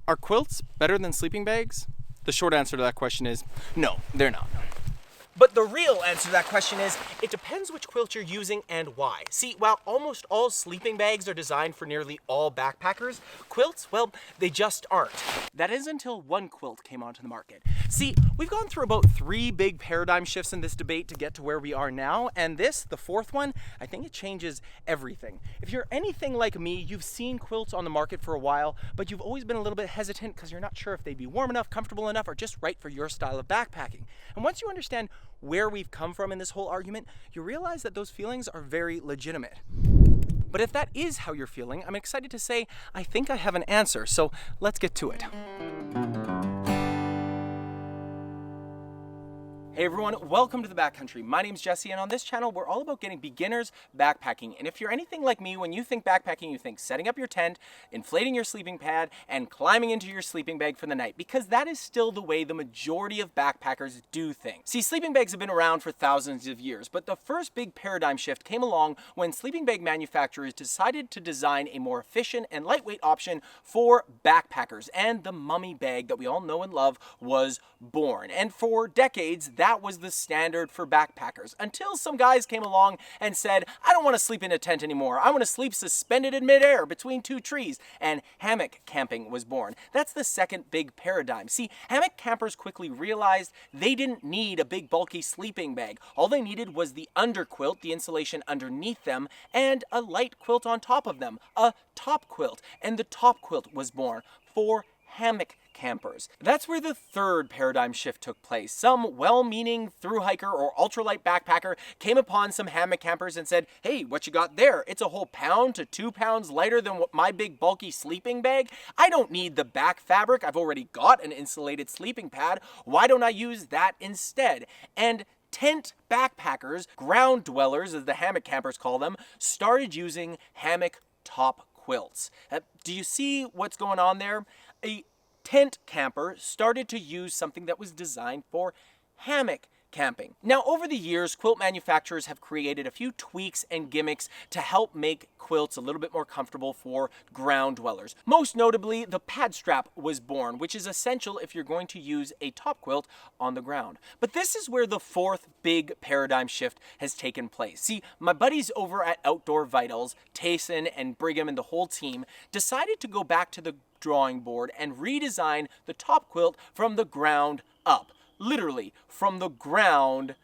Are quilts better than sleeping bags? The short answer to that question is no, they're not. But the real answer to that question is, it depends which quilt you're using and why. See, while almost all sleeping bags are designed for nearly all backpackers, quilts, well, they just aren't. That is until one quilt came onto the market. See, we've gone through about 3 big paradigm shifts in this debate to get to where we are now, and this, the 4th one, I think it changes everything. If you're anything like me, you've seen quilts on the market for a while, but you've always been a little bit hesitant because you're not sure if they'd be warm enough, comfortable enough, or just right for your style of backpacking. And once you understand where we've come from in this whole argument, you realize that those feelings are very legitimate. But if that is how you're feeling, I'm excited to say I think I have an answer, so let's get to it. Hey everyone, welcome to the Backcountry. My name's Jesse, and on this channel we're all about getting beginners backpacking. And if you're anything like me, when you think backpacking, you think setting up your tent, inflating your sleeping pad, and climbing into your sleeping bag for the night, because that is still the way the majority of backpackers do things. See, sleeping bags have been around for thousands of years, but the first big paradigm shift came along when sleeping bag manufacturers decided to design a more efficient and lightweight option for backpackers, and the mummy bag that we all know and love was born. And for decades, that was the standard for backpackers, until some guys came along and said, I don't want to sleep in a tent anymore. I want to sleep suspended in midair between 2 trees, and hammock camping was born. That's the second big paradigm. See, hammock campers quickly realized they didn't need a big bulky sleeping bag. All they needed was the underquilt, the insulation underneath them, and a light quilt on top of them, a top quilt. And the top quilt was born for hammock campers. That's where the third paradigm shift took place. Some well-meaning thru-hiker or ultralight backpacker came upon some hammock campers and said, hey, what you got there? It's a whole pound to 2 pounds lighter than what my big bulky sleeping bag. I don't need the back fabric. I've already got an insulated sleeping pad. Why don't I use that instead? And tent backpackers, ground dwellers as the hammock campers call them, started using hammock top quilts. Do you see what's going on there? A tent camper started to use something that was designed for hammock camping. Now, over the years, quilt manufacturers have created a few tweaks and gimmicks to help make quilts a little bit more comfortable for ground dwellers. Most notably, the pad strap was born, which is essential if you're going to use a top quilt on the ground. But this is where the 4th big paradigm shift has taken place. See, my buddies over at Outdoor Vitals, Tayson and Brigham and the whole team, decided to go back to the drawing board and redesign the top quilt from the ground up. Literally, from the ground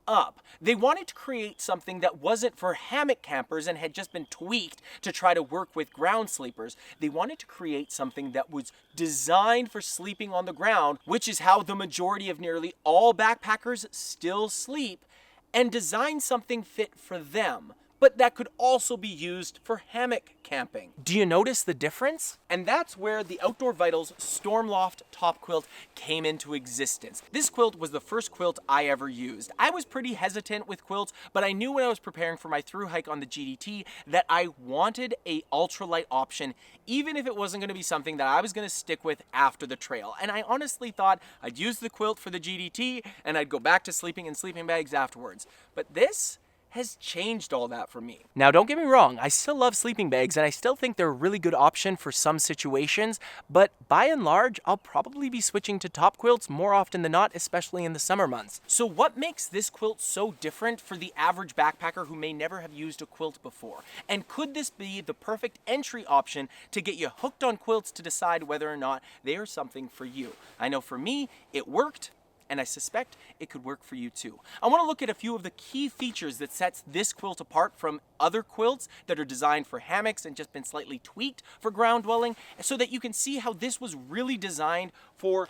up. They wanted to create something that wasn't for hammock campers and had just been tweaked to try to work with ground sleepers. They wanted to create something that was designed for sleeping on the ground, which is how the majority of nearly all backpackers still sleep, and design something fit for them, but that could also be used for hammock camping. Do you notice the difference? And that's where the Outdoor Vitals Stormloft top quilt came into existence. This quilt was the first quilt I ever used. I was pretty hesitant with quilts, but I knew when I was preparing for my thru hike on the GDT that I wanted a ultralight option, even if it wasn't going to be something that I was going to stick with after the trail. And I honestly thought I'd use the quilt for the GDT and I'd go back to sleeping in sleeping bags afterwards. But this has changed all that for me. Now, don't get me wrong, I still love sleeping bags and I still think they're a really good option for some situations, but by and large, I'll probably be switching to top quilts more often than not, especially in the summer months. So what makes this quilt so different for the average backpacker who may never have used a quilt before? And could this be the perfect entry option to get you hooked on quilts to decide whether or not they are something for you? I know for me, it worked, and I suspect it could work for you too. I want to look at a few of the key features that sets this quilt apart from other quilts that are designed for hammocks and just been slightly tweaked for ground dwelling, so that you can see how this was really designed for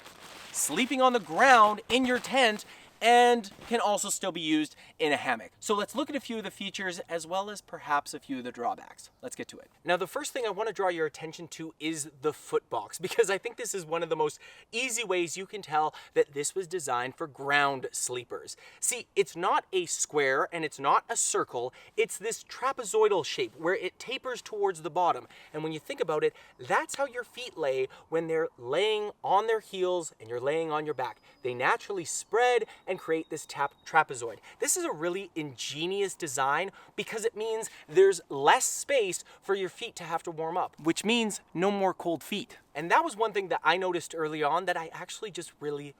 sleeping on the ground in your tent and can also still be used in a hammock. So let's look at a few of the features as well as perhaps a few of the drawbacks. Let's get to it. Now, the first thing I want to draw your attention to is the footbox, because I think this is one of the most easy ways you can tell that this was designed for ground sleepers. See, it's not a square and it's not a circle, it's this trapezoidal shape where it tapers towards the bottom. And when you think about it, that's how your feet lay when they're laying on their heels and you're laying on your back. They naturally spread and and create this trapezoid. This is a really ingenious design because it means there's less space for your feet to have to warm up. Which means no more cold feet. And that was one thing that I noticed early on that I actually just really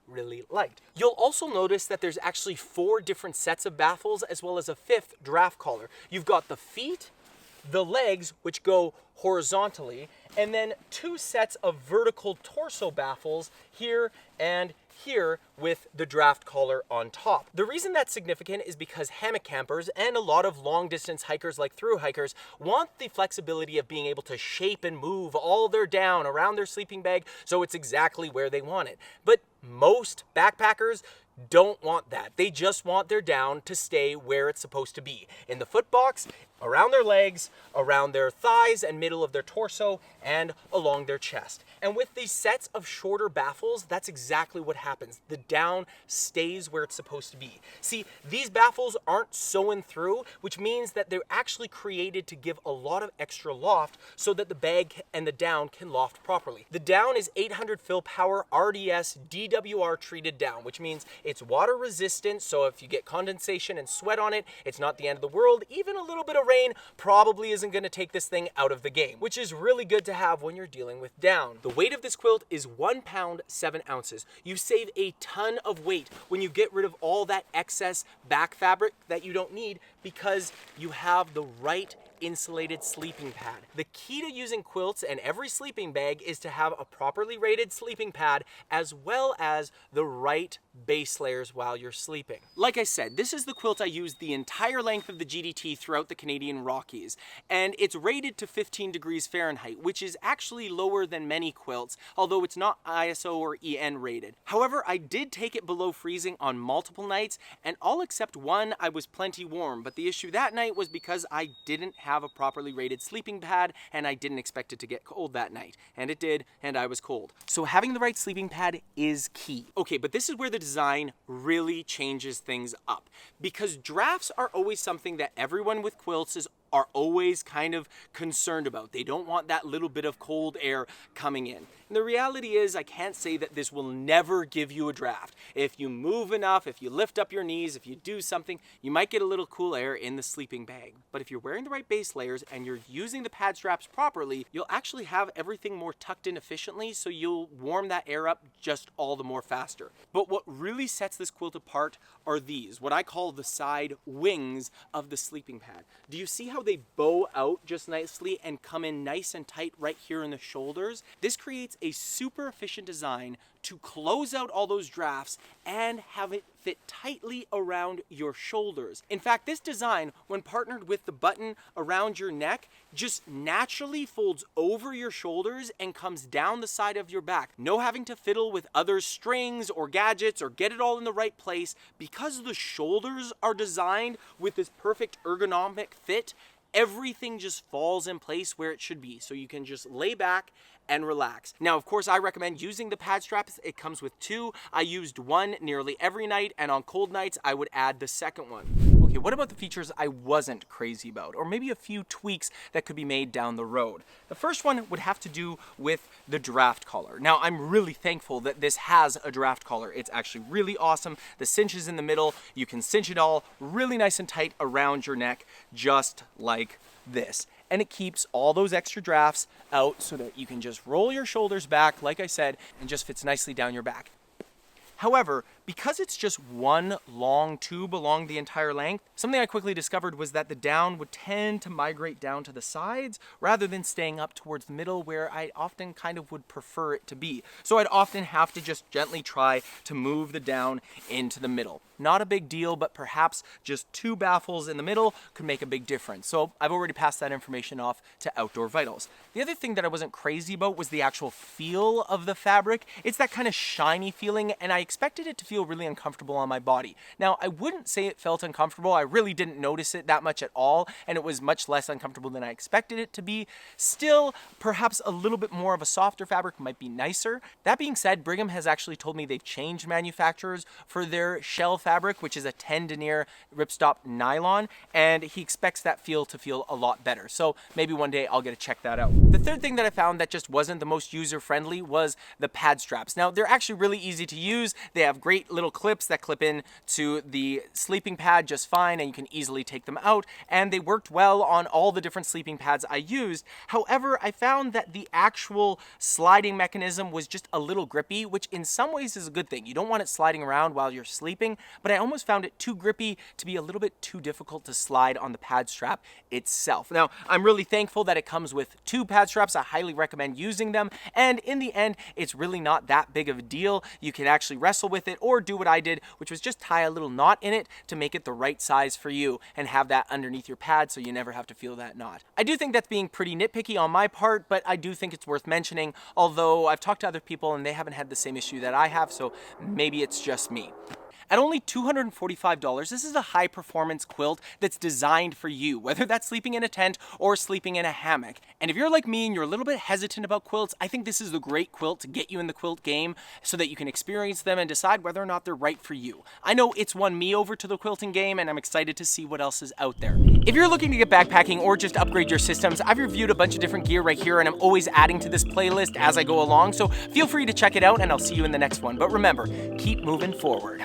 liked. You'll also notice that there's actually 4 different sets of baffles as well as a 5th draft collar. You've got the feet, the legs, which go horizontally, and then 2 sets of vertical torso baffles here and here with the draft collar on top. The reason that's significant is because hammock campers and a lot of long distance hikers like thru hikers want the flexibility of being able to shape and move all their down around their sleeping bag so it's exactly where they want it. But most backpackers don't want that. They just want their down to stay where it's supposed to be, in the foot box, around their legs, around their thighs and middle of their torso, and along their chest. And with these sets of shorter baffles, that's exactly what happens. The down stays where it's supposed to be. See, these baffles aren't sewn through, which means that they're actually created to give a lot of extra loft so that the bag and the down can loft properly. The down is 800 fill power RDS DWR treated down, which means it's water resistant, so if you get condensation and sweat on it, it's not the end of the world. Even a little bit of rain probably isn't going to take this thing out of the game, which is really good to have when you're dealing with down. The weight of this quilt is 1 pound 7 ounces. You save a ton of weight when you get rid of all that excess back fabric that you don't need because you have the right insulated sleeping pad. The key to using quilts and every sleeping bag is to have a properly rated sleeping pad as well as the right base layers while you're sleeping. Like I said, this is the quilt I used the entire length of the GDT throughout the Canadian Rockies, and it's rated to 15 degrees Fahrenheit, which is actually lower than many quilts, although it's not ISO or EN rated. However, I did take it below freezing on multiple nights, and all except one I was plenty warm, but the issue that night was because I didn't have a properly rated sleeping pad and I didn't expect it to get cold that night, and it did, and I was cold. So having the right sleeping pad is key. Okay, but this is where the design really changes things up, because drafts are always something that everyone with quilts are always kind of concerned about. They don't want that little bit of cold air coming in. And the reality is, I can't say that this will never give you a draft. If you move enough, if you lift up your knees, if you do something, you might get a little cool air in the sleeping bag. But if you're wearing the right base layers and you're using the pad straps properly, you'll actually have everything more tucked in efficiently, so you'll warm that air up just all the more faster. But what really sets this quilt apart are these, what I call the side wings of the sleeping pad. Do you see how they bow out just nicely and come in nice and tight right here in the shoulders? This creates a super efficient design to close out all those drafts and have it fit tightly around your shoulders. In fact, this design, when partnered with the button around your neck, just naturally folds over your shoulders and comes down the side of your back. No having to fiddle with other strings or gadgets or get it all in the right place. Because the shoulders are designed with this perfect ergonomic fit, everything just falls in place where it should be. So you can just lay back and relax. Now, of course, I recommend using the pad straps. It comes with 2. I used one nearly every night, and on cold nights, I would add the second one. Okay, what about the features I wasn't crazy about, or maybe a few tweaks that could be made down the road? The first one would have to do with the draft collar. Now, I'm really thankful that this has a draft collar. It's actually really awesome. The cinch is in the middle. You can cinch it all really nice and tight around your neck, just like this. And it keeps all those extra drafts out so that you can just roll your shoulders back, like I said, and just fits nicely down your back. However, because it's just one long tube along the entire length, something I quickly discovered was that the down would tend to migrate down to the sides rather than staying up towards the middle, where I often kind of would prefer it to be. So I'd often have to just gently try to move the down into the middle. Not a big deal, but perhaps just 2 baffles in the middle could make a big difference. So I've already passed that information off to Outdoor Vitals. The other thing that I wasn't crazy about was the actual feel of the fabric. It's that kind of shiny feeling, and I expected it to feel really uncomfortable on my body. Now, I wouldn't say it felt uncomfortable. I really didn't notice it that much at all, and it was much less uncomfortable than I expected it to be. Still, perhaps a little bit more of a softer fabric might be nicer. That being said, Brigham has actually told me they've changed manufacturers for their shell fabric, which is a 10 denier ripstop nylon, and he expects that feel to feel a lot better. So maybe one day I'll get to check that out. The third thing that I found that just wasn't the most user-friendly was the pad straps. Now, they're actually really easy to use. They have great great little clips that clip in to the sleeping pad just fine, and you can easily take them out, and they worked well on all the different sleeping pads I used. However, I found that the actual sliding mechanism was just a little grippy, which in some ways is a good thing. You don't want it sliding around while you're sleeping, but I almost found it too grippy to be a little bit too difficult to slide on the pad strap itself. Now, I'm really thankful that it comes with 2 pad straps. I highly recommend using them, and in the end, it's really not that big of a deal. You can actually wrestle with it or do what I did, which was just tie a little knot in it to make it the right size for you and have that underneath your pad so you never have to feel that knot. I do think that's being pretty nitpicky on my part, but I do think it's worth mentioning, although I've talked to other people and they haven't had the same issue that I have, so maybe it's just me. At only $245, this is a high-performance quilt that's designed for you, whether that's sleeping in a tent or sleeping in a hammock. And if you're like me and you're a little bit hesitant about quilts, I think this is the great quilt to get you in the quilt game so that you can experience them and decide whether or not they're right for you. I know it's won me over to the quilting game, and I'm excited to see what else is out there. If you're looking to get backpacking or just upgrade your systems, I've reviewed a bunch of different gear right here, and I'm always adding to this playlist as I go along, so feel free to check it out, and I'll see you in the next one. But remember, keep moving forward.